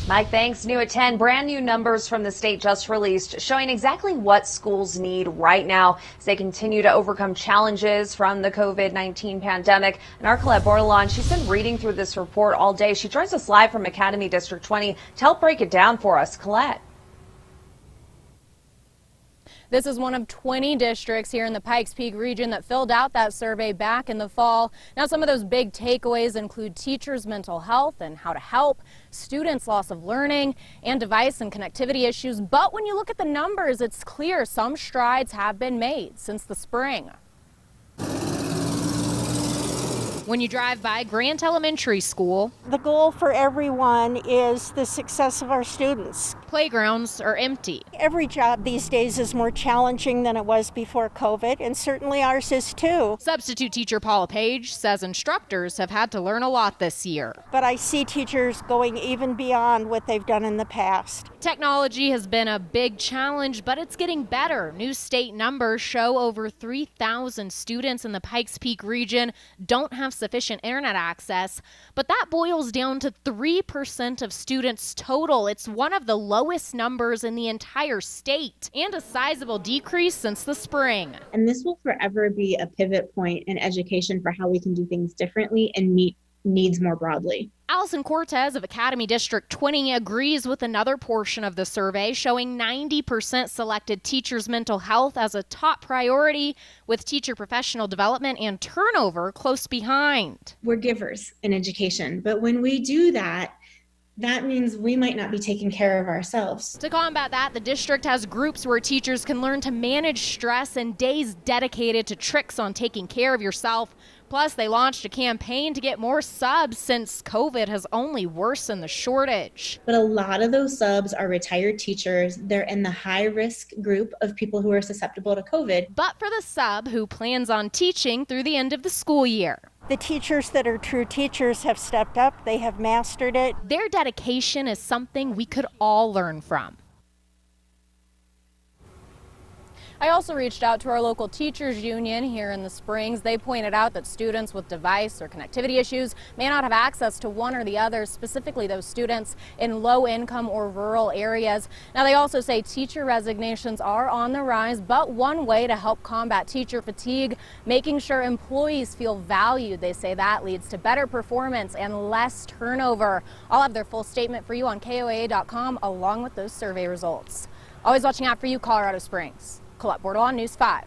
Mike, thanks. New at 10, brand new numbers from the state just released showing exactly what schools need right now as they continue to overcome challenges from the COVID-19 pandemic. And our Colette Bordelon, she's been reading through this report all day. She joins us live from Academy District 20 to help break it down for us. Colette. This is one of 20 districts here in the Pikes Peak region that filled out that survey back in the fall. Now, some of those big takeaways include teachers' mental health and how to help, students' loss of learning, and device and connectivity issues. But when you look at the numbers, it's clear some strides have been made since the spring. When you drive by Grant Elementary School, the goal for everyone is the success of our students. Playgrounds are empty. Every job these days is more challenging than it was before COVID, and certainly ours is too. Substitute teacher Paula Page says instructors have had to learn a lot this year. But I see teachers going even beyond what they've done in the past. Technology has been a big challenge, but it's getting better. New state numbers show over 3,000 students in the Pikes Peak region don't have sufficient internet access, but that boils down to 3% of students total. It's one of the lowest numbers in the entire state and a sizable decrease since the spring. And this will forever be a pivot point in education for how we can do things differently and meet needs more broadly. Allison Cortez of Academy District 20 agrees with another portion of the survey showing 90% selected teachers' mental health as a top priority, with teacher professional development and turnover close behind. We're givers in education, but when we do that, that means we might not be taking care of ourselves. To combat that, the district has groups where teachers can learn to manage stress and days dedicated to tricks on taking care of yourself. Plus, they launched a campaign to get more subs since COVID has only worsened the shortage. But a lot of those subs are retired teachers. They're in the high-risk group of people who are susceptible to COVID. But for the sub who plans on teaching through the end of the school year. The teachers that are true teachers have stepped up. They have mastered it. Their dedication is something we could all learn from. I also reached out to our local teachers union here in the Springs. They pointed out that students with device or connectivity issues may not have access to one or the other, specifically those students in low-income or rural areas. Now, they also say teacher resignations are on the rise, but one way to help combat teacher fatigue, making sure employees feel valued. They say that leads to better performance and less turnover. I'll have their full statement for you on KOAA.com along with those survey results. Always watching out for you, Colorado Springs. Colette Bordelon, News 5.